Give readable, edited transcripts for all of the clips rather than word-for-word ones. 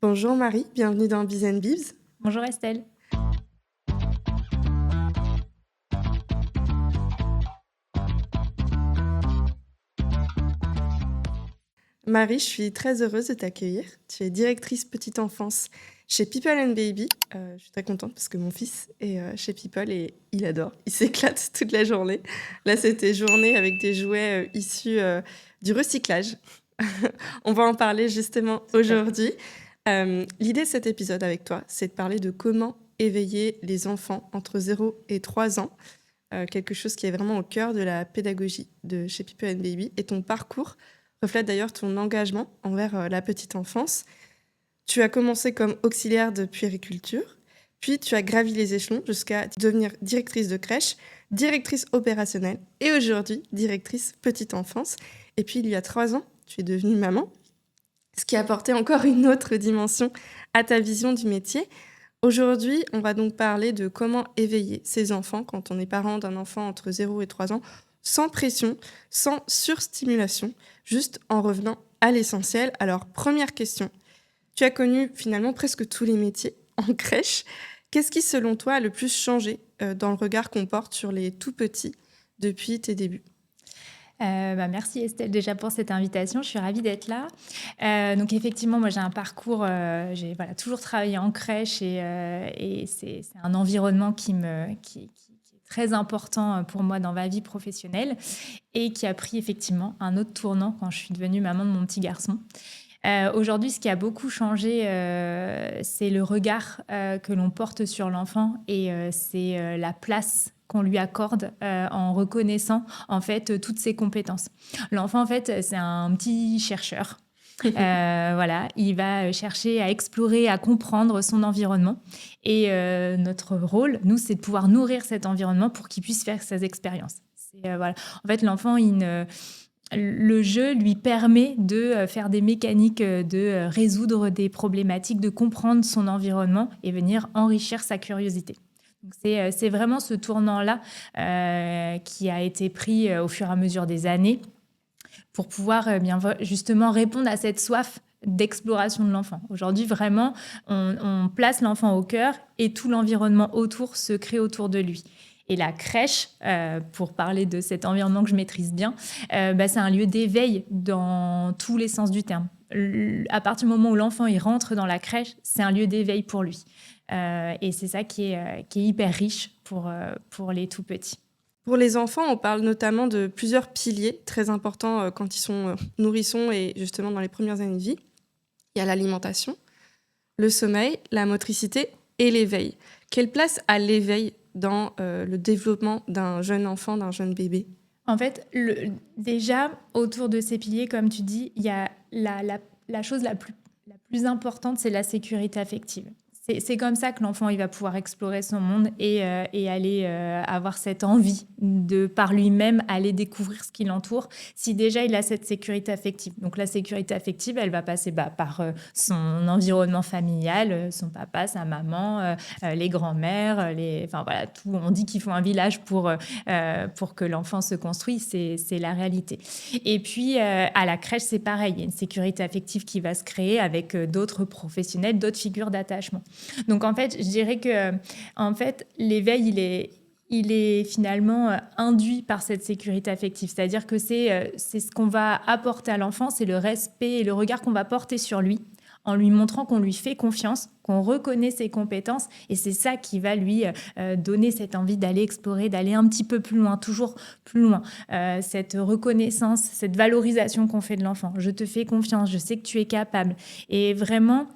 Bonjour Marie, bienvenue dans Biz and Bibs. Bonjour Estelle. Marie, je suis très heureuse de t'accueillir. Tu es directrice petite enfance chez People and Baby. Je suis très contente parce que mon fils est chez People et il adore. Il s'éclate toute la journée. Là, c'était journée avec des jouets issus du recyclage. On va en parler justement aujourd'hui. L'idée de cet épisode avec toi, c'est de parler de comment éveiller les enfants entre 0 et 3 ans. Quelque chose qui est vraiment au cœur de la pédagogie de chez People and Baby. Et ton parcours reflète d'ailleurs ton engagement envers la petite enfance. Tu as commencé comme auxiliaire de puériculture, puis tu as gravi les échelons jusqu'à devenir directrice de crèche, directrice opérationnelle et aujourd'hui directrice petite enfance. Et puis il y a 3 ans, tu es devenue maman, ce qui a apporté encore une autre dimension à ta vision du métier. Aujourd'hui, on va donc parler de comment éveiller ses enfants quand on est parent d'un enfant entre 0 et 3 ans, sans pression, sans surstimulation, juste en revenant à l'essentiel. Alors, première question, tu as connu finalement presque tous les métiers en crèche. Qu'est-ce qui, selon toi, a le plus changé dans le regard qu'on porte sur les tout-petits depuis tes débuts ? Merci Estelle déjà pour cette invitation, je suis ravie d'être là. Donc effectivement, moi j'ai un parcours, j'ai toujours travaillé en crèche et c'est un environnement qui est très important pour moi dans ma vie professionnelle et qui a pris effectivement un autre tournant quand je suis devenue maman de mon petit garçon. Aujourd'hui, ce qui a beaucoup changé, c'est le regard que l'on porte sur l'enfant et c'est la place qu'on lui accorde en reconnaissant en fait toutes ses compétences. L'enfant, en fait, c'est un petit chercheur. Voilà, il va chercher à explorer, à comprendre son environnement. Et notre rôle, nous, c'est de pouvoir nourrir cet environnement pour qu'il puisse faire ses expériences. Voilà. En fait, l'enfant, le jeu lui permet de faire des mécaniques, de résoudre des problématiques, de comprendre son environnement et venir enrichir sa curiosité. Donc c'est vraiment ce tournant-là qui a été pris au fur et à mesure des années pour pouvoir justement répondre à cette soif d'exploration de l'enfant. Aujourd'hui, vraiment, on place l'enfant au cœur et tout l'environnement autour se crée autour de lui. Et la crèche, pour parler de cet environnement que je maîtrise bien, c'est un lieu d'éveil dans tous les sens du terme. À partir du moment où l'enfant il rentre dans la crèche, c'est un lieu d'éveil pour lui. Et c'est ça qui est hyper riche pour les tout-petits. Pour les enfants, on parle notamment de plusieurs piliers très importants quand ils sont nourrissons et justement dans les premières années de vie. Il y a l'alimentation, le sommeil, la motricité et l'éveil. Quelle place a l'éveil dans le développement d'un jeune enfant, d'un jeune bébé ? En fait, déjà, autour de ces piliers, comme tu dis, il y a la chose la plus importante, c'est la sécurité affective. C'est comme ça que l'enfant il va pouvoir explorer son monde et aller avoir cette envie de, par lui-même, aller découvrir ce qui l'entoure, si déjà il a cette sécurité affective. Donc la sécurité affective, elle va passer par son environnement familial, son papa, sa maman, les grands-mères, enfin voilà, tout. On dit qu'il faut un village pour que l'enfant se construise, c'est la réalité. Et puis à la crèche, c'est pareil, il y a une sécurité affective qui va se créer avec d'autres professionnels, d'autres figures d'attachement. Donc en fait, je dirais que l'éveil, il est finalement induit par cette sécurité affective. C'est-à-dire que c'est ce qu'on va apporter à l'enfant, c'est le respect et le regard qu'on va porter sur lui, en lui montrant qu'on lui fait confiance, qu'on reconnaît ses compétences. Et c'est ça qui va lui donner cette envie d'aller explorer, d'aller un petit peu plus loin, toujours plus loin. Cette reconnaissance, cette valorisation qu'on fait de l'enfant. Je te fais confiance, je sais que tu es capable. Et vraiment,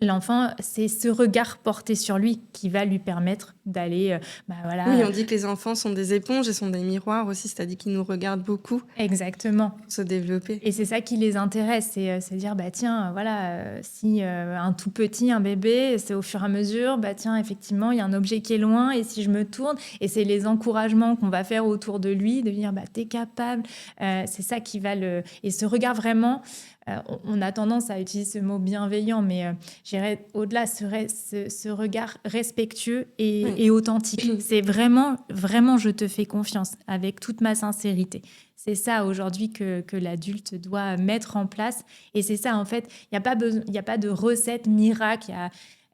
l'enfant, c'est ce regard porté sur lui qui va lui permettre d'aller... Oui, on dit que les enfants sont des éponges et sont des miroirs aussi, c'est-à-dire qu'ils nous regardent beaucoup. Exactement. Pour se développer. Et c'est ça qui les intéresse, c'est dire, tiens, si un tout petit, un bébé, c'est au fur et à mesure, tiens, effectivement, il y a un objet qui est loin, et si je me tourne, et c'est les encouragements qu'on va faire autour de lui, de dire, t'es capable, c'est ça qui va et ce regard vraiment... On a tendance à utiliser ce mot bienveillant, mais je dirais au-delà, ce regard respectueux Oui. et authentique. C'est vraiment, vraiment, je te fais confiance avec toute ma sincérité. C'est ça aujourd'hui que l'adulte doit mettre en place. Et c'est ça, en fait, il y a pas de recette miracle.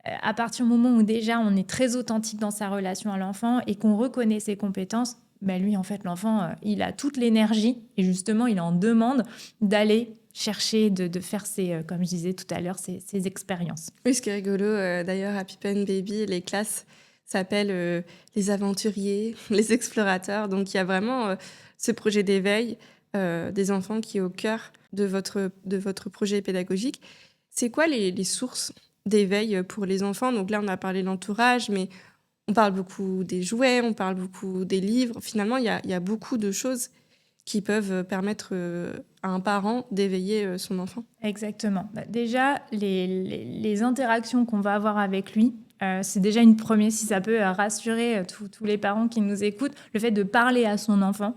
À partir du moment où déjà on est très authentique dans sa relation à l'enfant et qu'on reconnaît ses compétences, ben lui, en fait, l'enfant, il a toute l'énergie et justement, il est en demande d'aller chercher, de faire comme je disais tout à l'heure, ses expériences. Oui, ce qui est rigolo, d'ailleurs, à Pippen Baby, les classes s'appellent les aventuriers, les explorateurs. Donc, il y a vraiment ce projet d'éveil des enfants qui est au cœur de votre projet pédagogique. C'est quoi les sources d'éveil pour les enfants? Donc là, on a parlé de l'entourage, mais on parle beaucoup des jouets, on parle beaucoup des livres. Finalement, il y a beaucoup de choses qui peuvent permettre à un parent d'éveiller son enfant. Exactement. Bah, déjà, les interactions qu'on va avoir avec lui, c'est déjà une première, si ça peut rassurer tous les parents qui nous écoutent, le fait de parler à son enfant.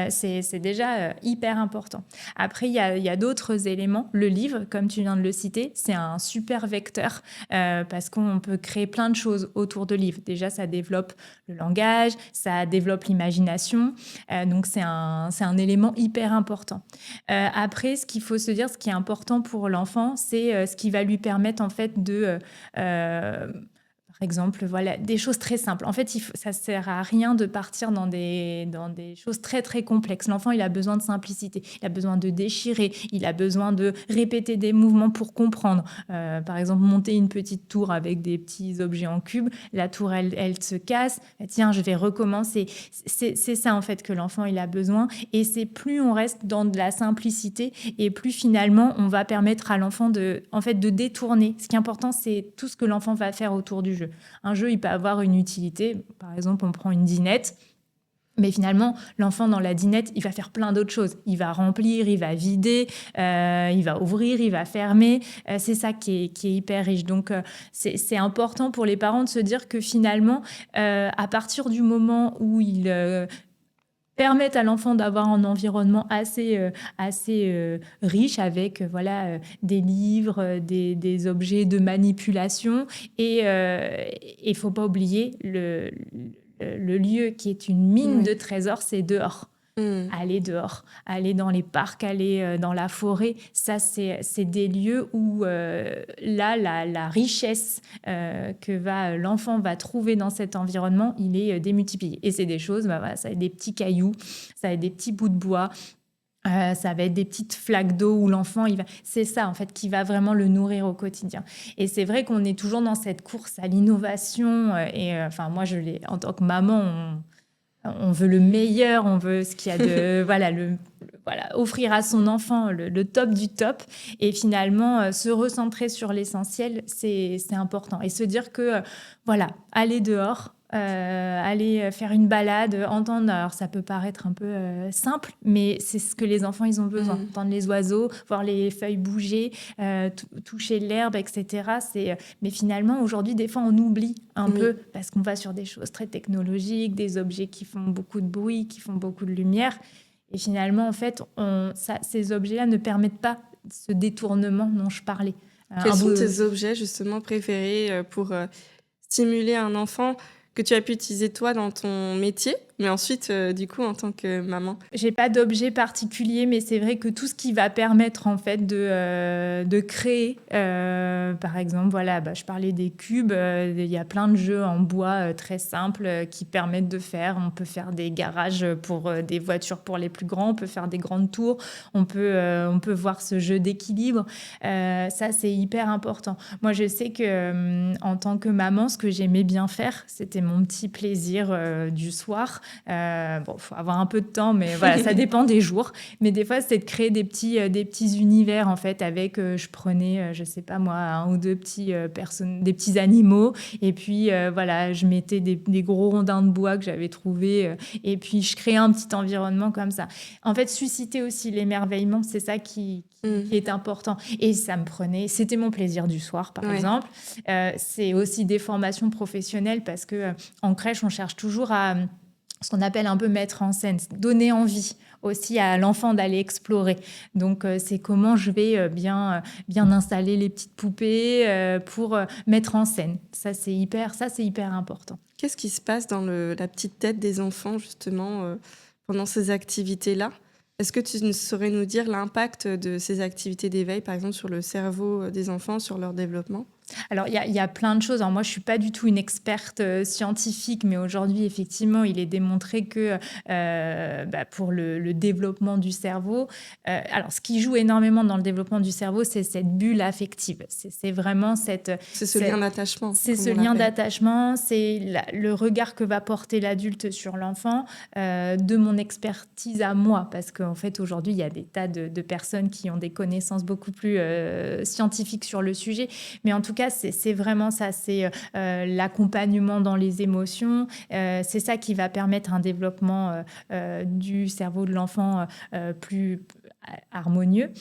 C'est déjà hyper important. Après, il y a d'autres éléments. Le livre, comme tu viens de le citer, c'est un super vecteur parce qu'on peut créer plein de choses autour de livres. Déjà, ça développe le langage, ça développe l'imagination. Donc, c'est un élément hyper important. Après, ce qu'il faut se dire, ce qui est important pour l'enfant, c'est ce qui va lui permettre en fait par exemple, voilà, des choses très simples. En fait, ça ne sert à rien de partir dans des choses très, très complexes. L'enfant, il a besoin de simplicité, il a besoin de déchirer, il a besoin de répéter des mouvements pour comprendre. Par exemple, monter une petite tour avec des petits objets en cube, la tour, elle se casse. Tiens, je vais recommencer. C'est ça, en fait, que l'enfant, il a besoin. Et c'est plus on reste dans de la simplicité et plus finalement, on va permettre à l'enfant de détourner. Ce qui est important, c'est tout ce que l'enfant va faire autour du jeu. Un jeu, il peut avoir une utilité. Par exemple, on prend une dinette. Mais finalement, l'enfant, dans la dinette, il va faire plein d'autres choses. Il va remplir, il va vider, il va ouvrir, il va fermer. C'est ça qui est hyper riche. Donc, c'est important pour les parents de se dire que finalement, à partir du moment où ils permettent à l'enfant d'avoir un environnement assez riche avec voilà, des livres, des objets de manipulation. Et il ne faut pas oublier le lieu qui est une mine de trésors, c'est dehors. Aller dehors, aller dans les parcs, aller dans la forêt, ça c'est des lieux où là la richesse que l'enfant va trouver dans cet environnement, il est démultiplié. Et c'est des choses, bah, voilà, ça va être des petits cailloux, ça va être des petits bouts de bois, ça va être des petites flaques d'eau où l'enfant, c'est ça en fait qui va vraiment le nourrir au quotidien. Et c'est vrai qu'on est toujours dans cette course à l'innovation enfin moi en tant que maman, on veut le meilleur, on veut ce qu'il y a de voilà, offrir à son enfant le top du top et finalement se recentrer sur l'essentiel, c'est important et se dire que voilà, aller dehors, aller faire une balade, entendre, alors ça peut paraître un peu simple, mais c'est ce que les enfants ils ont besoin, entendre les oiseaux, voir les feuilles bouger, toucher l'herbe, etc. Mais finalement aujourd'hui des fois on oublie un peu parce qu'on va sur des choses très technologiques, des objets qui font beaucoup de bruit, qui font beaucoup de lumière et finalement en fait ces objets-là ne permettent pas ce détournement dont je parlais. Quels sont tes objets justement préférés pour stimuler un enfant que tu as pu utiliser toi dans ton métier, mais ensuite, du coup, en tant que maman? J'ai pas d'objet particulier, mais c'est vrai que tout ce qui va permettre en fait de créer, par exemple, voilà, je parlais des cubes, il y a plein de jeux en bois très simples qui permettent de faire. On peut faire des garages pour des voitures pour les plus grands, on peut faire des grandes tours, on peut voir ce jeu d'équilibre. Ça, c'est hyper important. Moi, je sais que en tant que maman, ce que j'aimais bien faire, c'était mon petit plaisir du soir. Faut avoir un peu de temps, mais voilà, ça dépend des jours. Mais des fois, c'était de créer des petits univers, en fait, avec, je prenais, je sais pas moi, un ou deux des petits animaux, et puis, voilà, je mettais des gros rondins de bois que j'avais trouvés, et puis je créais un petit environnement comme ça. En fait, susciter aussi l'émerveillement, c'est ça qui est important. Et c'était mon plaisir du soir, par exemple. C'est aussi des formations professionnelles parce que en crèche, on cherche toujours à ce qu'on appelle un peu mettre en scène, donner envie aussi à l'enfant d'aller explorer. Donc, c'est comment je vais bien installer les petites poupées pour mettre en scène. Ça, c'est hyper important. Qu'est-ce qui se passe dans la petite tête des enfants, justement, pendant ces activités-là? Est-ce que tu saurais nous dire l'impact de ces activités d'éveil, par exemple, sur le cerveau des enfants, sur leur développement? Alors, il y a plein de choses. Alors, moi, je suis pas du tout une experte scientifique, mais aujourd'hui, effectivement, il est démontré que pour le développement du cerveau, alors ce qui joue énormément dans le développement du cerveau, c'est cette bulle affective. C'est vraiment C'est ce lien d'attachement, c'est comme ce on lien l'appelle. d'attachement, c'est le regard que va porter l'adulte sur l'enfant, de mon expertise à moi, parce qu'en fait, aujourd'hui, il y a des tas de personnes qui ont des connaissances beaucoup plus scientifiques sur le sujet. Mais en tout cas, c'est vraiment ça, c'est l'accompagnement dans les émotions. C'est ça qui va permettre un développement du cerveau de l'enfant plus harmonieux.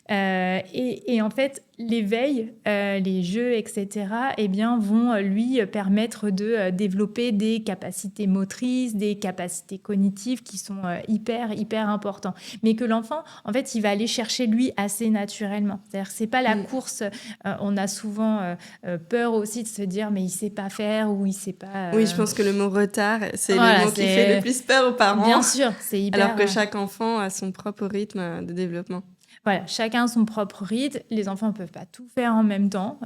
Et en fait, l'éveil, les jeux, etc., eh bien, vont lui permettre de développer des capacités motrices, des capacités cognitives qui sont hyper importantes. Mais que l'enfant, en fait, il va aller chercher lui assez naturellement. C'est-à-dire que c'est pas la Mm. course. On a souvent peur aussi de se dire, mais il sait pas faire ou il sait pas. Oui, je pense que le mot retard, c'est le Voilà, mot qui fait le plus peur aux parents, bien sûr, c'est alors hyper. que chaque enfant a son propre rythme de développement. Voilà, chacun son propre rythme. Les enfants ne peuvent pas tout faire en même temps.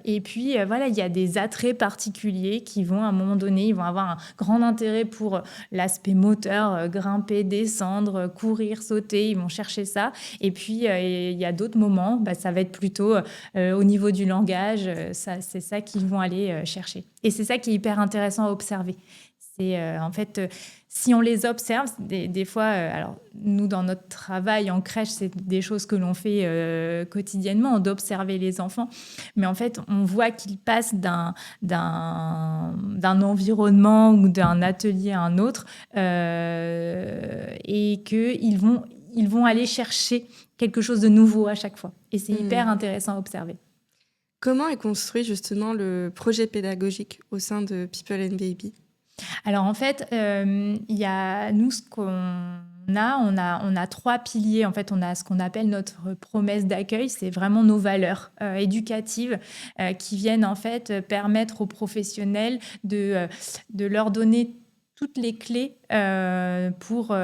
Et puis, voilà, il y a des attraits particuliers qui vont, à un moment donné, ils vont avoir un grand intérêt pour l'aspect moteur, grimper, descendre, courir, sauter. Ils vont chercher ça. Et puis, il y a d'autres moments, ça va être plutôt au niveau du langage. C'est ça qu'ils vont aller chercher. Et c'est ça qui est hyper intéressant à observer. C'est en fait, si on les observe, des fois, alors nous dans notre travail en crèche, c'est des choses que l'on fait quotidiennement, d'observer les enfants. Mais en fait, on voit qu'ils passent d'un environnement ou d'un atelier à un autre et qu'ils vont aller chercher quelque chose de nouveau à chaque fois. Et c'est hyper intéressant à observer. Comment est construit justement le projet pédagogique au sein de People and Baby? Alors en fait, il y a nous ce qu'on on a 3 piliers. En fait, on a ce qu'on appelle notre promesse d'accueil. C'est vraiment nos valeurs éducatives qui viennent en fait permettre aux professionnels de leur donner toutes les clés pour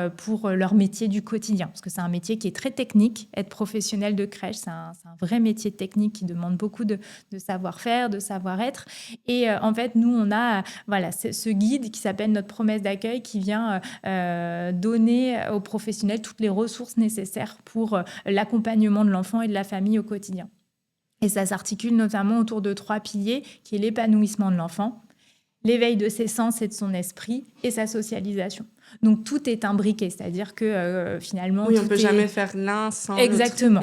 leur métier du quotidien. Parce que c'est un métier qui est très technique. Être professionnel de crèche, c'est un vrai métier technique qui demande beaucoup de savoir-faire, de savoir-être. Et en fait, nous, on a voilà, ce guide qui s'appelle notre promesse d'accueil qui vient donner aux professionnels toutes les ressources nécessaires pour l'accompagnement de l'enfant et de la famille au quotidien. Et ça s'articule notamment autour de 3 piliers, qui est l'épanouissement de l'enfant, l'éveil de ses sens et de son esprit et sa socialisation. Donc tout est imbriqué, c'est-à-dire que finalement... Oui, on ne peut jamais faire l'un sans l'autre. Exactement.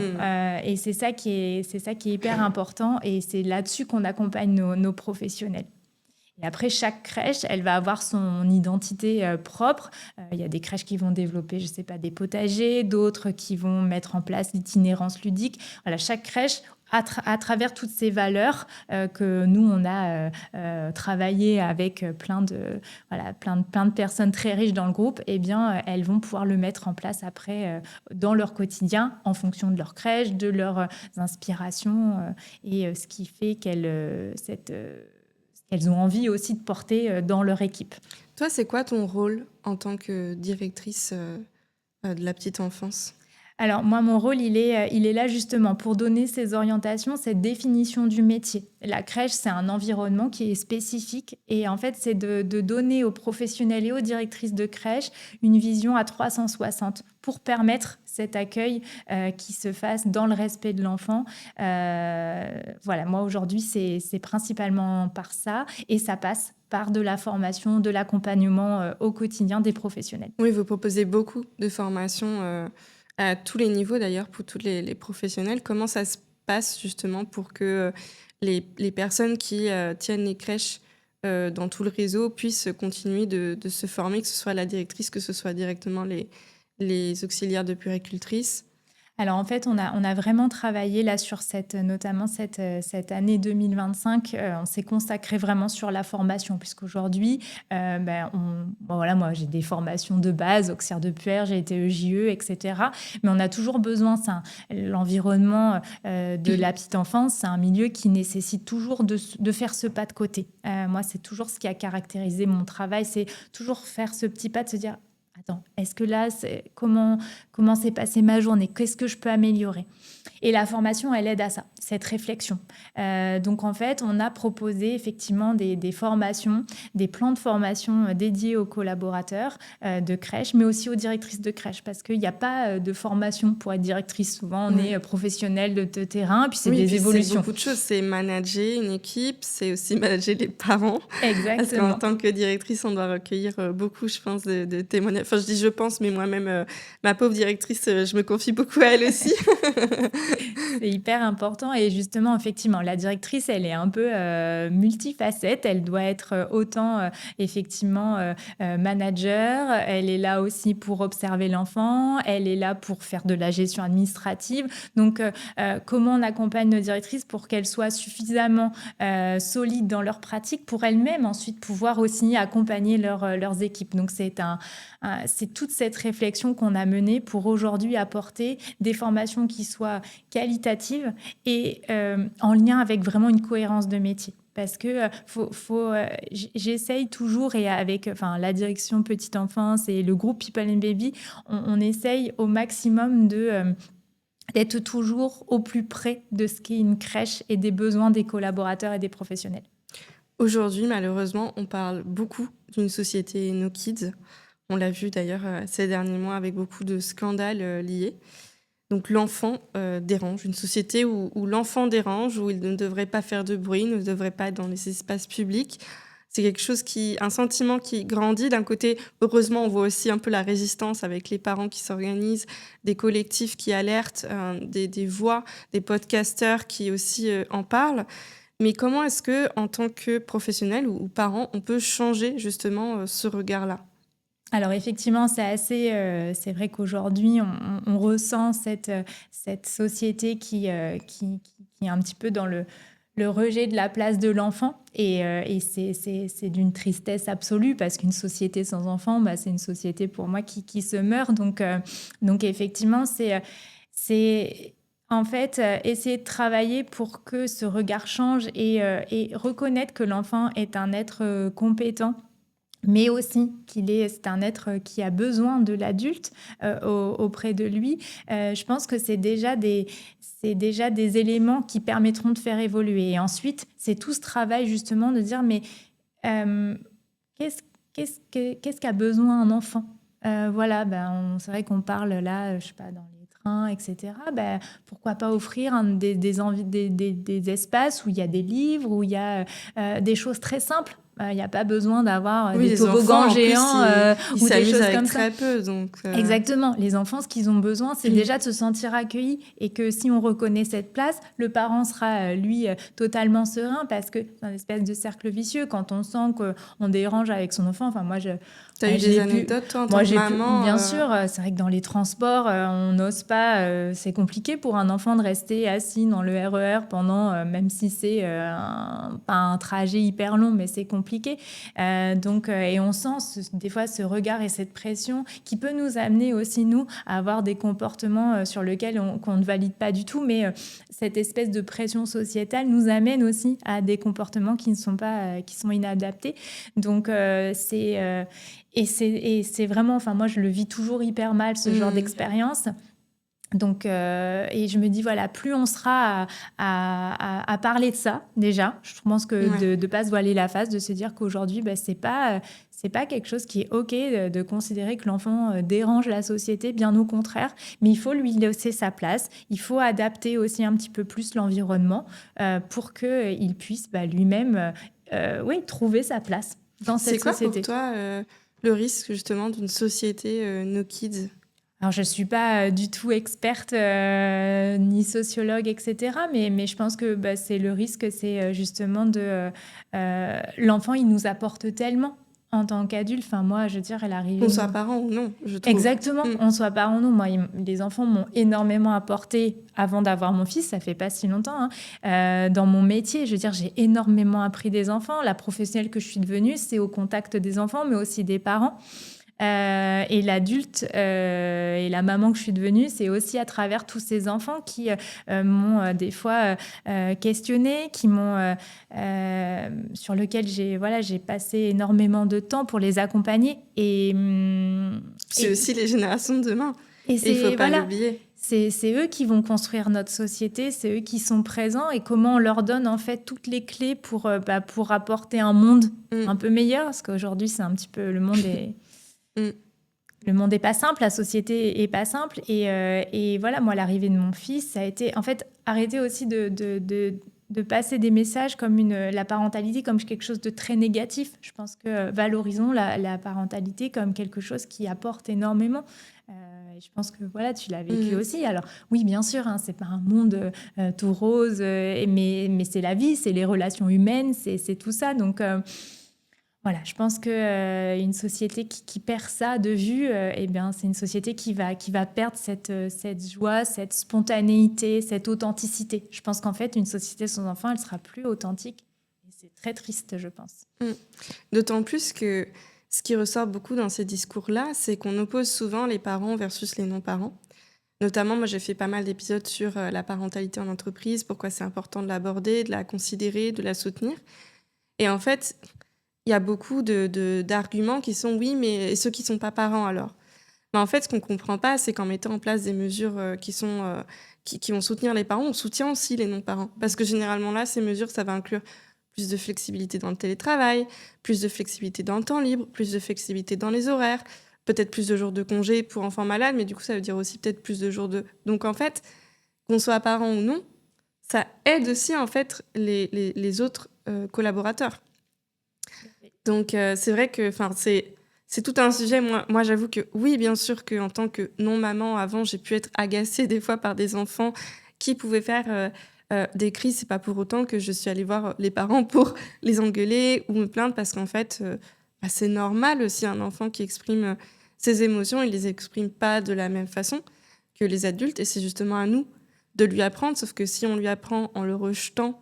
Et c'est ça qui est hyper important et c'est là-dessus qu'on accompagne nos professionnels. Et après, chaque crèche, elle va avoir son identité propre. Il y a des crèches qui vont développer, je ne sais pas, des potagers, d'autres qui vont mettre en place l'itinérance ludique. Voilà, chaque crèche, à travers toutes ces valeurs que nous, on a travaillé avec plein de personnes très riches dans le groupe, eh bien, elles vont pouvoir le mettre en place après dans leur quotidien en fonction de leur crèche, de leurs inspirations et ce qui fait qu'elles ont envie aussi de porter dans leur équipe. Toi, c'est quoi ton rôle en tant que directrice de la petite enfance ? Alors moi, mon rôle, il est là justement pour donner ces orientations, cette définition du métier. La crèche, c'est un environnement qui est spécifique et en fait, c'est de donner aux professionnels et aux directrices de crèche une vision à 360 pour permettre cet accueil qui se fasse dans le respect de l'enfant. Voilà, moi aujourd'hui, c'est principalement par ça et ça passe par de la formation, de l'accompagnement au quotidien des professionnels. Oui, vous proposez beaucoup de formations à tous les niveaux d'ailleurs, pour tous les professionnels. Comment ça se passe justement pour que les personnes qui tiennent les crèches dans tout le réseau puissent continuer de se former, que ce soit la directrice, que ce soit directement les auxiliaires de puéricultrices? Alors en fait, on a vraiment travaillé là sur notamment cette année 2025. On s'est consacré vraiment sur la formation, puisqu'aujourd'hui, bon, voilà, moi j'ai des formations de base, auxiliaire de puère, j'ai été EJE, etc. Mais on a toujours besoin, l'environnement de la petite enfance, c'est un milieu qui nécessite toujours de faire ce pas de côté. Moi, c'est toujours ce qui a caractérisé mon travail, c'est toujours faire ce petit pas de se dire, attends, est-ce que là, comment s'est passée ma journée? Qu'est-ce que je peux améliorer? Et la formation, elle aide à ça, cette réflexion. Donc en fait, on a proposé effectivement des formations, des plans de formation dédiés aux collaborateurs de crèche, mais aussi aux directrices de crèche, parce qu'il n'y a pas de formation pour être directrice. Souvent, on est Ouais. professionnel de terrain, puis c'est Oui, et des puis c'est évolutions. beaucoup de choses. C'est manager une équipe, c'est aussi manager les parents. Parce qu'en Exactement. tant que directrice, on doit recueillir beaucoup, je pense, de témoignages. Enfin, je dis je pense, mais moi-même, ma pauvre directrice, je me confie beaucoup à elle aussi. C'est hyper important et justement, effectivement, la directrice, elle est un peu multifacette. Elle doit être autant effectivement manager. Elle est là aussi pour observer l'enfant. Elle est là pour faire de la gestion administrative. Donc, comment on accompagne nos directrices pour qu'elles soient suffisamment solides dans leur pratique pour elles-mêmes ensuite pouvoir aussi accompagner leurs équipes. Donc, c'est toute cette réflexion qu'on a menée pour aujourd'hui apporter des formations qui soient qualitatives et en lien avec vraiment une cohérence de métier. Parce que j'essaye toujours, et avec la direction petite enfance et le groupe People and Baby, on essaye au maximum d'être toujours au plus près de ce qu'est une crèche et des besoins des collaborateurs et des professionnels. Aujourd'hui, malheureusement, on parle beaucoup d'une société no kids. On l'a vu d'ailleurs ces derniers mois avec beaucoup de scandales liés. Donc l'enfant dérange, une société où l'enfant dérange, où il ne devrait pas faire de bruit, ne devrait pas être dans les espaces publics. C'est quelque chose un sentiment qui grandit. D'un côté, heureusement, on voit aussi un peu la résistance avec les parents qui s'organisent, des collectifs qui alertent, des voix, des podcasteurs qui aussi en parlent. Mais comment est-ce que, en tant que professionnel ou parent, on peut changer justement ce regard-là? Alors effectivement, c'est vrai qu'aujourd'hui, on ressent cette société qui est un petit peu dans le rejet de la place de l'enfant. Et c'est d'une tristesse absolue parce qu'une société sans enfant, c'est une société pour moi qui se meurt. Donc effectivement, c'est en fait essayer de travailler pour que ce regard change et reconnaître que l'enfant est un être compétent, mais aussi c'est un être qui a besoin de l'adulte auprès de lui. Je pense que c'est déjà des éléments qui permettront de faire évoluer. Et ensuite, c'est tout ce travail justement de dire, mais euh, qu'est-ce, qu'est-ce qu'a besoin un enfant? Voilà, c'est vrai qu'on parle là, je sais pas, dans les trains, etc. Pourquoi pas offrir des espaces où il y a des livres, où il y a des choses très simples. Il n'y a pas besoin d'avoir Oui, des les enfants, toboggans en plus, géants ils ou des s'amusent choses avec comme ça. très peu. Donc, Exactement. Les enfants, ce qu'ils ont besoin, c'est déjà de se sentir accueillis et que si on reconnaît cette place, le parent sera, lui, totalement serein parce que c'est un espèce de cercle vicieux. Quand on sent qu'on dérange avec son enfant, enfin, moi, t'as eu des anecdotes, toi, en tant que maman bien sûr, c'est vrai que dans les transports, on n'ose pas, c'est compliqué pour un enfant de rester assis dans le RER pendant, même si c'est pas un trajet hyper long, mais c'est compliqué. Et on sent des fois ce regard et cette pression qui peut nous amener aussi, nous, à avoir des comportements sur lesquels qu'on ne valide pas du tout, mais cette espèce de pression sociétale nous amène aussi à des comportements qui ne sont pas, qui sont inadaptés. Donc, c'est vraiment, enfin, moi, je le vis toujours hyper mal, ce genre d'expérience. Donc, et je me dis, voilà, plus on sera à parler de ça, déjà, je pense que de ne pas se voiler la face, de se dire qu'aujourd'hui, c'est pas quelque chose qui est OK de considérer que l'enfant dérange la société, bien au contraire, mais il faut lui laisser sa place, il faut adapter aussi un petit peu plus l'environnement pour qu'il puisse lui-même trouver sa place dans cette société. C'est quoi pour toi le risque justement d'une société no kids? Alors, je ne suis pas du tout experte ni sociologue, etc. Mais je pense que c'est le risque, c'est justement l'enfant, il nous apporte tellement en tant qu'adulte, enfin moi, je veux dire, elle arrivait... Qu'on soit parent ou non, je trouve. Exactement, on soit parents ou non. Moi, les enfants m'ont énormément apporté avant d'avoir mon fils, ça fait pas si longtemps, hein. Dans mon métier, je veux dire, j'ai énormément appris des enfants. La professionnelle que je suis devenue, c'est au contact des enfants, mais aussi des parents. Et l'adulte et la maman que je suis devenue, c'est aussi à travers tous ces enfants qui m'ont des fois questionnée, sur lesquels j'ai passé énormément de temps pour les accompagner. C'est aussi les générations de demain. Et il ne faut pas l'oublier. C'est eux qui vont construire notre société, c'est eux qui sont présents et comment on leur donne en fait toutes les clés pour apporter un monde un peu meilleur, parce qu'aujourd'hui c'est un petit peu le monde est le monde est pas simple, la société est pas simple et voilà, moi l'arrivée de mon fils, ça a été en fait arrêter aussi de passer des messages comme la parentalité comme quelque chose de très négatif. Je pense que valorisons la parentalité comme quelque chose qui apporte énormément. Je pense que voilà, tu l'as vécu aussi. Alors oui, bien sûr, hein, c'est pas un monde tout rose, mais c'est la vie, c'est les relations humaines, c'est tout ça. Donc voilà, je pense qu'une société qui perd ça de vue, eh bien, c'est une société qui va perdre cette joie, cette spontanéité, cette authenticité. Je pense qu'en fait, une société sans enfants, elle sera plus authentique. Et c'est très triste, je pense. D'autant plus que ce qui ressort beaucoup dans ces discours-là, c'est qu'on oppose souvent les parents versus les non-parents. Notamment, moi, j'ai fait pas mal d'épisodes sur la parentalité en entreprise, pourquoi c'est important de l'aborder, de la considérer, de la soutenir. Et en fait, il y a beaucoup d'arguments qui sont « oui, mais ceux qui ne sont pas parents alors ?» Mais en fait, ce qu'on ne comprend pas, c'est qu'en mettant en place des mesures qui vont soutenir les parents, on soutient aussi les non-parents. Parce que généralement, là, ces mesures, ça va inclure plus de flexibilité dans le télétravail, plus de flexibilité dans le temps libre, plus de flexibilité dans les horaires, peut-être plus de jours de congé pour enfants malades, mais du coup, ça veut dire aussi peut-être plus de jours de... Donc, en fait, qu'on soit parent ou non, ça aide aussi, en fait, les autres collaborateurs. Donc, c'est vrai que c'est tout un sujet. Moi, j'avoue que oui, bien sûr qu'en tant que non-maman, avant, j'ai pu être agacée des fois par des enfants qui pouvaient faire des cris. C'est pas pour autant que je suis allée voir les parents pour les engueuler ou me plaindre parce qu'en fait, c'est normal aussi un enfant qui exprime ses émotions. Il les exprime pas de la même façon que les adultes et c'est justement à nous de lui apprendre. Sauf que si on lui apprend en le rejetant,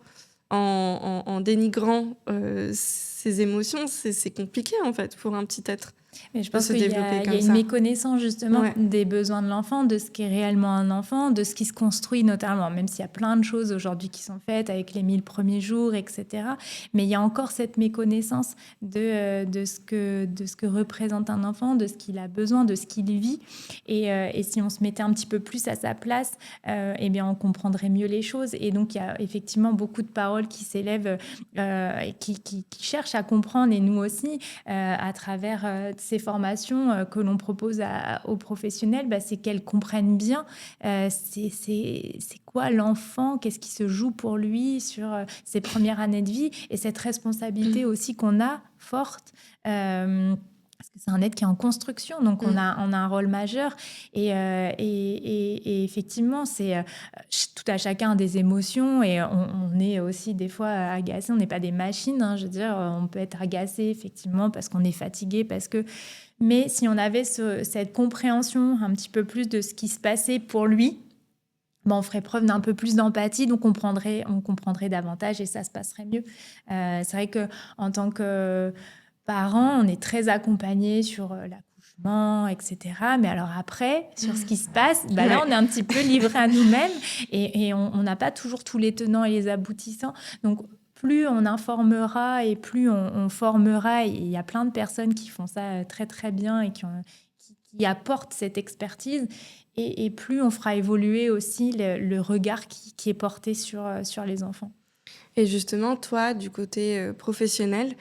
en dénigrant ses émotions, c'est compliqué en fait pour un petit être. Mais je pense qu'il y a une méconnaissance justement des besoins de l'enfant, de ce qu'est réellement un enfant, de ce qui se construit notamment, même s'il y a plein de choses aujourd'hui qui sont faites avec les 1000 premiers jours, etc. Mais il y a encore cette méconnaissance de ce que représente un enfant, de ce qu'il a besoin, de ce qu'il vit. Et si on se mettait un petit peu plus à sa place, eh bien on comprendrait mieux les choses. Et donc il y a effectivement beaucoup de paroles qui s'élèvent, qui cherchent à comprendre, et nous aussi, à travers ces formations que l'on propose aux professionnels, c'est qu'elles comprennent bien c'est quoi l'enfant, qu'est-ce qui se joue pour lui sur ses premières années de vie, et cette responsabilité aussi qu'on a forte. Parce que c'est un être qui est en construction, donc on a un rôle majeur. Et effectivement, c'est tout à chacun des émotions, et on est aussi des fois agacé. On n'est pas des machines, hein, je veux dire, on peut être agacé effectivement parce qu'on est fatigué, mais si on avait cette compréhension un petit peu plus de ce qui se passait pour lui, on ferait preuve d'un peu plus d'empathie, donc on comprendrait davantage et ça se passerait mieux. C'est vrai qu'en tant que parents, on est très accompagnés sur l'accouchement, etc. Mais alors après, sur ce qui se passe, là, on est un petit peu livrés à nous-mêmes et on n'a pas toujours tous les tenants et les aboutissants. Donc, plus on informera et plus on formera, et il y a plein de personnes qui font ça très, très bien et qui apportent cette expertise, et plus on fera évoluer aussi le regard qui est porté sur les enfants. Et justement, toi, du côté professionnel,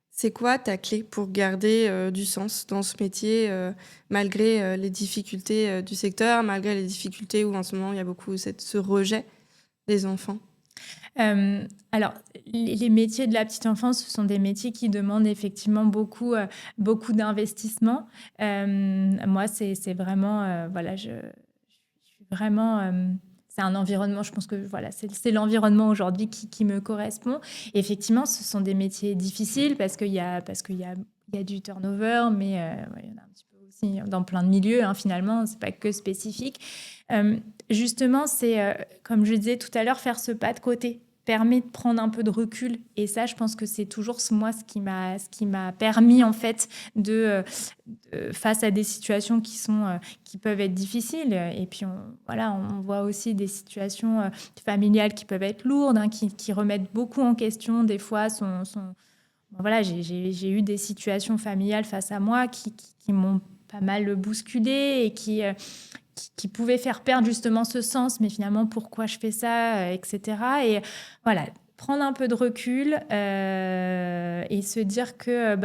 c'est quoi ta clé pour garder du sens dans ce métier, malgré les difficultés du secteur, malgré les difficultés où en ce moment il y a beaucoup ce rejet des enfants? Alors, les métiers de la petite enfance, ce sont des métiers qui demandent effectivement beaucoup d'investissement. Moi, c'est vraiment, je suis vraiment... c'est un environnement, je pense que voilà, c'est l'environnement aujourd'hui qui me correspond. Et effectivement, ce sont des métiers difficiles parce qu'il y a il y a du turnover, mais ouais, il y en a un petit peu aussi dans plein de milieux, hein, finalement, c'est pas que spécifique. Justement, c'est, comme je disais tout à l'heure, faire ce pas de côté permet de prendre un peu de recul. Et ça, je pense que c'est toujours moi ce qui m'a permis en fait face à des situations qui peuvent être difficiles. Et puis voilà, on voit aussi des situations familiales qui peuvent être lourdes, hein, qui remettent beaucoup en question des fois Bon, voilà, j'ai eu des situations familiales face à moi qui m'ont pas mal bousculée et qui pouvaient faire perdre justement ce sens, mais finalement, pourquoi je fais ça, etc. Et voilà, prendre un peu de recul et se dire que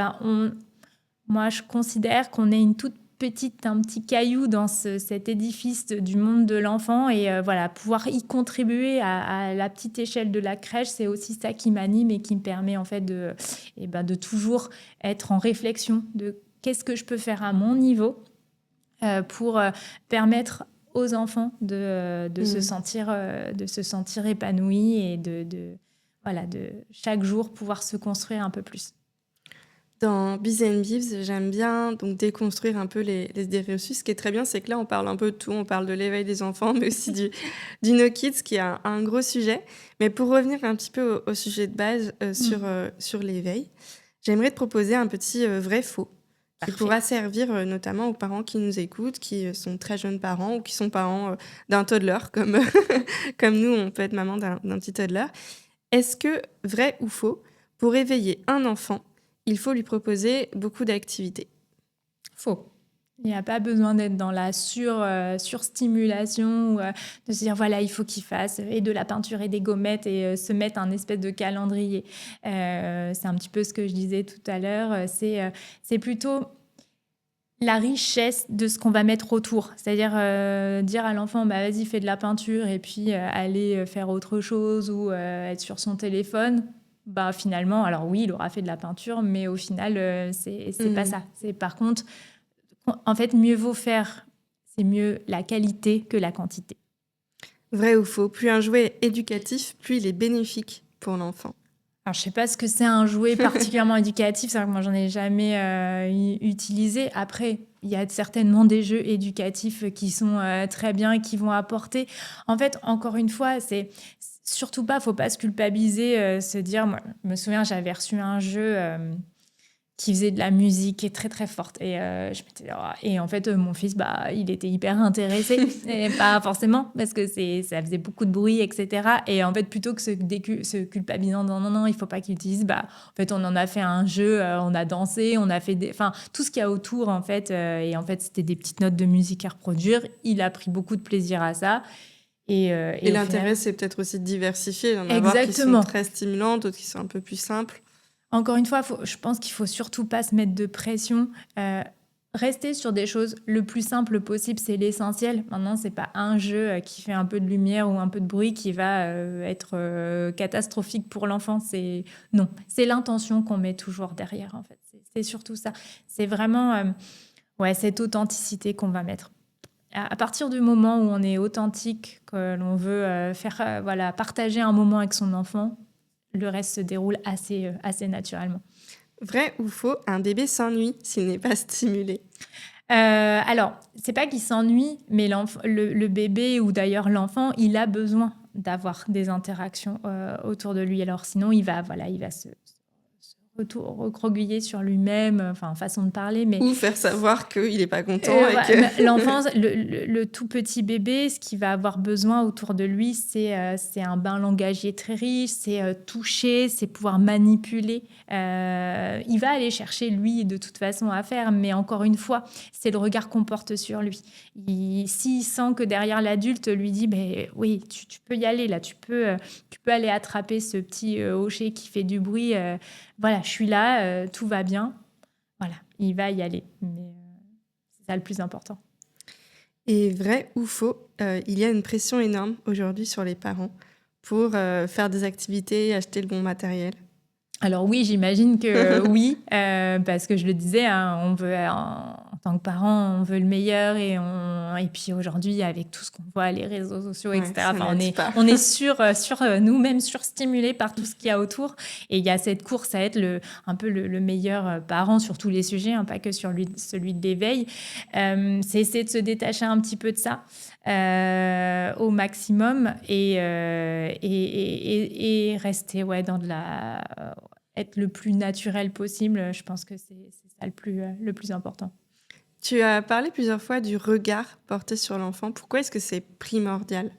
moi, je considère qu'on est une toute petite, un petit caillou dans cet édifice du monde de l'enfant et voilà, pouvoir y contribuer à la petite échelle de la crèche, c'est aussi ça qui m'anime et qui me permet en fait de toujours être en réflexion de qu'est-ce que je peux faire à mon niveau pour permettre aux enfants de se sentir épanouis et voilà, de chaque jour pouvoir se construire un peu plus. Dans Biz and Bibs, j'aime bien donc déconstruire un peu les idées reçues. Ce qui est très bien, c'est que là, on parle un peu de tout. On parle de l'éveil des enfants, mais aussi du No Kids, qui est un gros sujet. Mais pour revenir un petit peu au sujet de base sur l'éveil, j'aimerais te proposer un petit vrai-faux qui Parfait. pourra servir notamment aux parents qui nous écoutent, qui sont très jeunes parents ou qui sont parents d'un toddler, comme nous, on peut être maman d'un petit toddler. Est-ce que, vrai ou faux, pour éveiller un enfant, il faut lui proposer beaucoup d'activités? Faux. Il n'y a pas besoin d'être dans la surstimulation ou de se dire voilà, il faut qu'il fasse et de la peinture et des gommettes et se mettre un espèce de calendrier. C'est un petit peu ce que je disais tout à l'heure. C'est plutôt la richesse de ce qu'on va mettre autour. C'est-à-dire dire à l'enfant, bah, vas-y, fais de la peinture et puis aller faire autre chose ou être sur son téléphone. Bah, finalement, alors oui, il aura fait de la peinture, mais au final, c'est pas ça. C'est par contre, en fait, mieux vaut faire, c'est mieux la qualité que la quantité. Vrai ou faux? Plus un jouet est éducatif, plus il est bénéfique pour l'enfant. Alors, je sais pas ce que c'est un jouet particulièrement éducatif, c'est vrai que moi, j'en ai jamais utilisé. Après, il y a certainement des jeux éducatifs qui sont très bien et qui vont apporter. En fait, encore une fois, c'est surtout pas, faut pas se culpabiliser, se dire, moi, je me souviens, j'avais reçu un jeu qui faisait de la musique très très forte et je m'étais et en fait mon fils il était hyper intéressé et pas forcément parce que ça faisait beaucoup de bruit, etc. Et en fait plutôt que se culpabilisant non il faut pas qu'il utilise, en fait on en a fait un jeu, on a dansé, on a fait enfin tout ce qu'il y a autour en fait et en fait c'était des petites notes de musique à reproduire. Il a pris beaucoup de plaisir à ça. Et l'intérêt, final... c'est peut-être aussi de diversifier, d'en avoir qui sont Exactement. très stimulantes, d'autres qui sont un peu plus simples. Encore une fois, je pense qu'il faut surtout pas se mettre de pression. Rester sur des choses le plus simple possible, c'est l'essentiel. Maintenant, c'est pas un jeu qui fait un peu de lumière ou un peu de bruit qui va être catastrophique pour l'enfant. Non, c'est l'intention qu'on met toujours derrière. En fait, c'est surtout ça. C'est vraiment cette authenticité qu'on va mettre. À partir du moment où on est authentique, que l'on veut partager un moment avec son enfant, le reste se déroule assez naturellement. Vrai ou faux, un bébé s'ennuie s'il n'est pas stimulé? Alors, c'est pas qu'il s'ennuie, mais le bébé ou d'ailleurs l'enfant, il a besoin d'avoir des interactions autour de lui. Alors sinon, il va se recroqueviller sur lui-même, façon de parler, mais Ou faire savoir qu'il n'est pas content et que... l'enfance, le tout petit bébé, ce qu'il va avoir besoin autour de lui, c'est un bain langagier très riche, c'est toucher, c'est pouvoir manipuler. Il va aller chercher, lui, de toute façon, à faire, mais encore une fois, c'est le regard qu'on porte sur lui. S'il sent que derrière l'adulte lui dit oui, tu peux y aller, là, tu peux aller attraper ce petit hocher qui fait du bruit, voilà, je suis là, tout va bien. Voilà, il va y aller. Mais c'est ça le plus important. Et vrai ou faux, il y a une pression énorme aujourd'hui sur les parents pour faire des activités, acheter le bon matériel? Alors oui, j'imagine que oui, parce que je le disais, hein, on veut, en tant que parents, on veut le meilleur et puis aujourd'hui, avec tout ce qu'on voit, les réseaux sociaux, Ouais, etc., ça enfin, n'aide pas. on est nous-mêmes surstimulés par tout ce qu'il y a autour. Et il y a cette course à être un peu le meilleur parent sur tous les sujets, hein, pas que sur celui de l'éveil. C'est essayer de se détacher un petit peu de ça au maximum et rester dans être le plus naturel possible. Je pense que c'est ça le plus important. Tu as parlé plusieurs fois du regard porté sur l'enfant. Pourquoi est-ce que c'est primordial?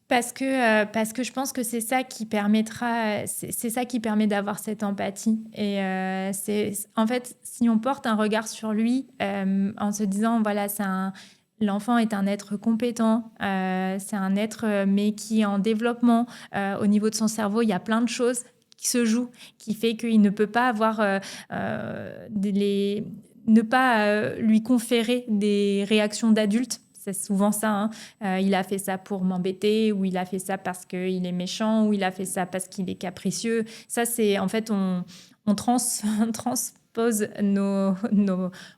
Parce que je pense que c'est ça qui permet d'avoir cette empathie. Et en fait, si on porte un regard sur lui en se disant, voilà, l'enfant est un être compétent, c'est un être mais qui est en développement. Au niveau de son cerveau, il y a plein de choses qui se jouent, qui fait qu'il ne peut pas avoir ne pas lui conférer des réactions d'adulte. C'est souvent ça, hein. Il a fait ça pour m'embêter, ou il a fait ça parce qu'il est méchant, ou il a fait ça parce qu'il est capricieux. Ça, c'est en fait, on transpose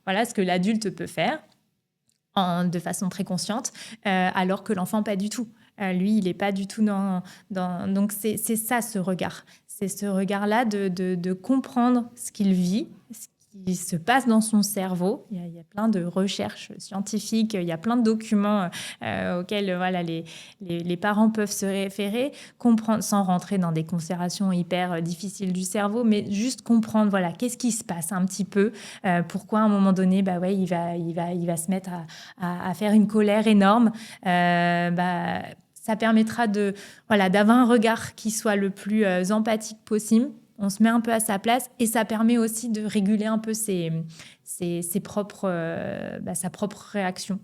voilà, ce que l'adulte peut faire de façon très consciente, alors que l'enfant, pas du tout. Lui, il n'est pas du tout donc, c'est ça, ce regard. C'est ce regard-là de comprendre ce qu'il vit, ce qui se passe dans son cerveau. Il y a plein de recherches scientifiques, il y a plein de documents auxquels voilà, les parents peuvent se référer, comprendre, sans rentrer dans des considérations hyper difficiles du cerveau, mais juste comprendre, voilà, qu'est-ce qui se passe un petit peu, pourquoi à un moment donné, il va se mettre à faire une colère énorme. Ça permettra d'avoir un regard qui soit le plus empathique possible. On se met un peu à sa place et ça permet aussi de réguler un peu sa propre réaction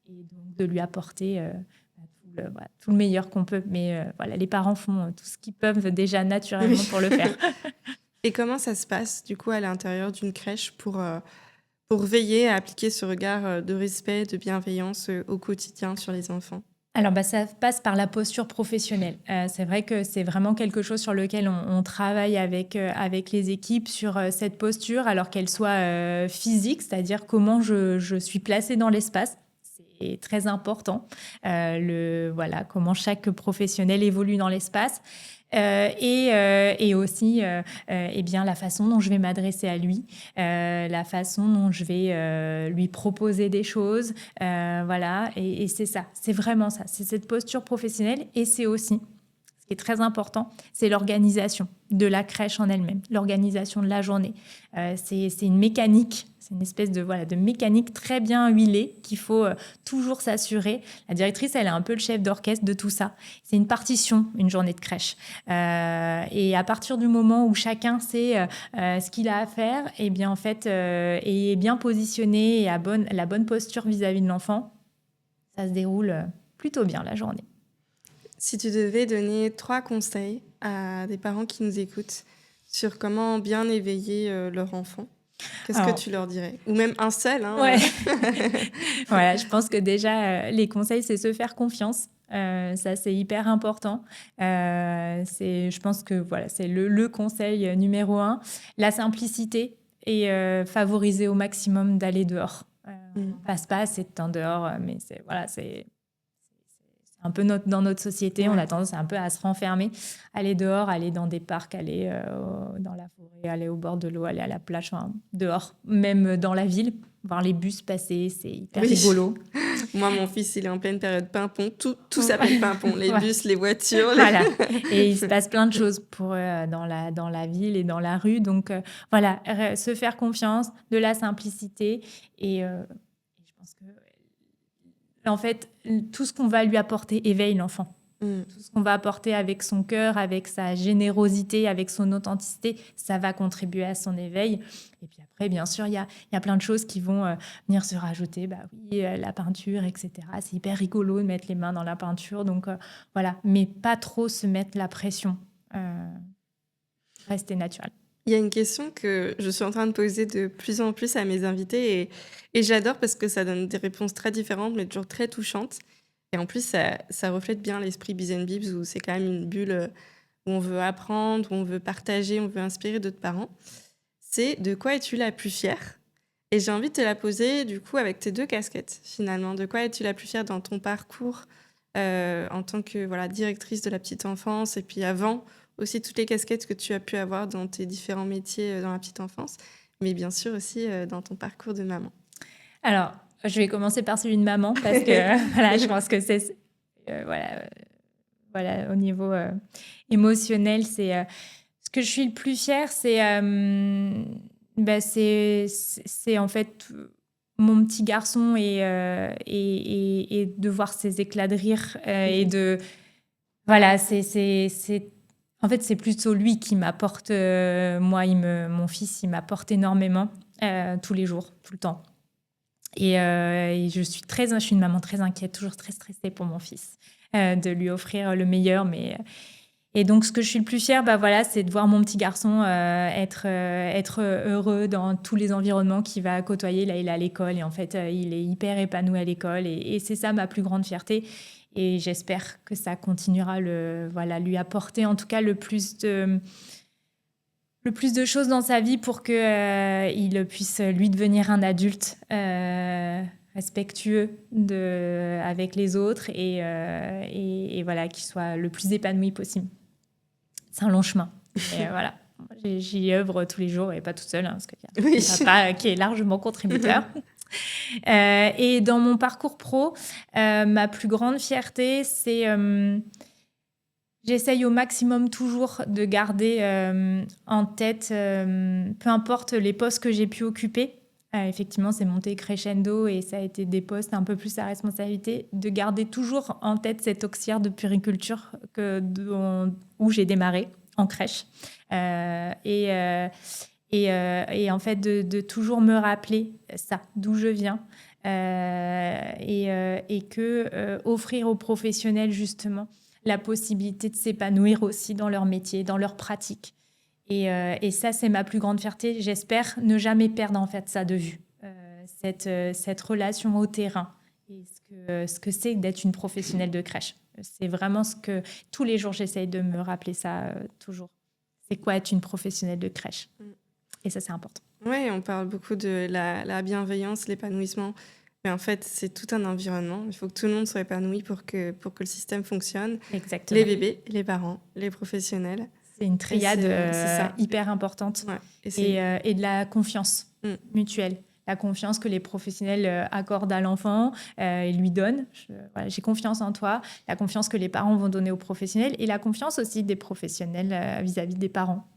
et donc de lui apporter tout le meilleur qu'on peut. Mais voilà, les parents font tout ce qu'ils peuvent déjà naturellement pour le faire. Et comment ça se passe, du coup, à l'intérieur d'une crèche pour veiller à appliquer ce regard de respect, de bienveillance au quotidien sur les enfants? Alors, ça passe par la posture professionnelle. C'est vrai que c'est vraiment quelque chose sur lequel on travaille avec les équipes sur cette posture, alors qu'elle soit physique, c'est-à-dire comment je suis placée dans l'espace. C'est très important. Voilà, comment chaque professionnel évolue dans l'espace. Et aussi bien la façon dont je vais m'adresser à lui, la façon dont je vais lui proposer des choses, voilà, et c'est ça, c'est vraiment ça, c'est cette posture professionnelle. Et c'est aussi, ce qui est très important, c'est l'organisation de la crèche en elle-même, l'organisation de la journée. C'est une mécanique, c'est une espèce de mécanique très bien huilée qu'il faut toujours s'assurer. La directrice, elle est un peu le chef d'orchestre de tout ça. C'est une partition, une journée de crèche. Et à partir du moment où chacun sait ce qu'il a à faire, et bien en fait, est bien positionné et à la bonne posture vis-à-vis de l'enfant, ça se déroule plutôt bien la journée. Si tu devais donner 3 conseils à des parents qui nous écoutent sur comment bien éveiller leur enfant, qu'est-ce que tu leur dirais? Ou même un seul, hein. Ouais. Voilà, je pense que déjà, les conseils, c'est se faire confiance. Ça, c'est hyper important. Je pense que voilà, c'est le conseil numéro 1. La simplicité et favoriser au maximum d'aller dehors. On passe pas assez de temps dehors, mais c'est un peu dans notre société, on a tendance un peu à se renfermer, aller dehors, aller dans des parcs, aller dans la forêt, aller au bord de l'eau, aller à la plage, dehors, même dans la ville, voir les bus passer, c'est hyper rigolo. Moi, mon fils, il est en pleine période pimpon, tout s'appelle pimpon, les bus, les voitures. Voilà, et il se passe plein de choses pour eux dans la ville et dans la rue, donc voilà, se faire confiance, de la simplicité et je pense que en fait, tout ce qu'on va lui apporter éveille l'enfant. Tout ce qu'on va apporter avec son cœur, avec sa générosité, avec son authenticité, ça va contribuer à son éveil. Et puis après, bien sûr, il y a plein de choses qui vont venir se rajouter. La peinture, etc. C'est hyper rigolo de mettre les mains dans la peinture. Donc voilà, mais pas trop se mettre la pression. Rester naturel. Il y a une question que je suis en train de poser de plus en plus à mes invités et j'adore parce que ça donne des réponses très différentes mais toujours très touchantes. Et en plus, ça reflète bien l'esprit Biz & Bibs où c'est quand même une bulle où on veut apprendre, où on veut partager, on veut inspirer d'autres parents. C'est de quoi es-tu la plus fière Et j'ai envie de te la poser, du coup, avec tes 2 casquettes, finalement. De quoi es-tu la plus fière dans ton parcours, en tant que, voilà, directrice de la petite enfance et puis avant, aussi toutes les casquettes que tu as pu avoir dans tes différents métiers, dans la petite enfance, mais bien sûr aussi, dans ton parcours de maman? Alors, je vais commencer par celui de maman parce que voilà, je pense que c'est voilà, voilà, au niveau émotionnel, ce que je suis le plus fière, bah, c'est en fait mon petit garçon et de voir ses éclats de rire et de voilà, en fait, c'est plutôt lui qui m'apporte, moi, mon fils, il m'apporte énormément tous les jours, tout le temps. Et je suis une maman très inquiète, toujours très stressée pour mon fils, de lui offrir le meilleur. Et donc, ce que je suis le plus fière, bah voilà, c'est de voir mon petit garçon être heureux dans tous les environnements qu'il va côtoyer. Là, il est à l'école et en fait, il est hyper épanoui à l'école. Et c'est ça ma plus grande fierté. Et j'espère que ça continuera voilà, lui apporter en tout cas le plus de choses dans sa vie pour qu'il puisse, lui, devenir un adulte respectueux avec les autres et voilà, qu'il soit le plus épanoui possible. C'est un long chemin. Et voilà, j'y œuvre tous les jours et pas toute seule, hein, parce qu'il y a Oui. mon papa qui est largement contributeur. Et dans mon parcours pro, ma plus grande fierté, c'est... j'essaye au maximum toujours de garder en tête, peu importe les postes que j'ai pu occuper, effectivement c'est monté crescendo et ça a été des postes un peu plus à responsabilité, de garder toujours en tête cette auxiliaire de puériculture où j'ai démarré en crèche. Et en fait de toujours me rappeler ça, d'où je viens. Et que offrir aux professionnels justement la possibilité de s'épanouir aussi dans leur métier, dans leur pratique. Et ça, c'est ma plus grande fierté. J'espère ne jamais perdre en fait ça de vue, cette relation au terrain et ce que c'est d'être une professionnelle de crèche. C'est vraiment ce que tous les jours, j'essaye de me rappeler ça toujours. C'est quoi être une professionnelle de crèche? Et ça, c'est important. Oui, on parle beaucoup de la bienveillance, l'épanouissement. Mais en fait, c'est tout un environnement. Il faut que tout le monde soit épanoui pour que le système fonctionne. Exactement. Les bébés, les parents, les professionnels. C'est une triade c'est ça. hyper importante. Ouais. Et de la confiance mutuelle. La confiance que les professionnels accordent à l'enfant et lui donnent. Voilà, j'ai confiance en toi. La confiance que les parents vont donner aux professionnels et la confiance aussi des professionnels vis-à-vis des parents.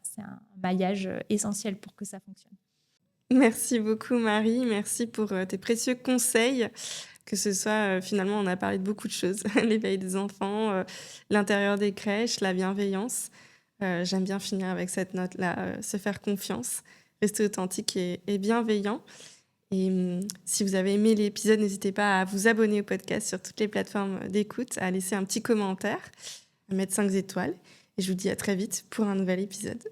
C'est un maillage essentiel pour que ça fonctionne. Merci beaucoup Marie, merci pour tes précieux conseils, que ce soit finalement on a parlé de beaucoup de choses, l'éveil des enfants, l'intérieur des crèches, la bienveillance. J'aime bien finir avec cette note-là, se faire confiance, rester authentique et bienveillant. Et si vous avez aimé l'épisode, n'hésitez pas à vous abonner au podcast sur toutes les plateformes d'écoute, à laisser un petit commentaire, à mettre 5 étoiles. Et je vous dis à très vite pour un nouvel épisode.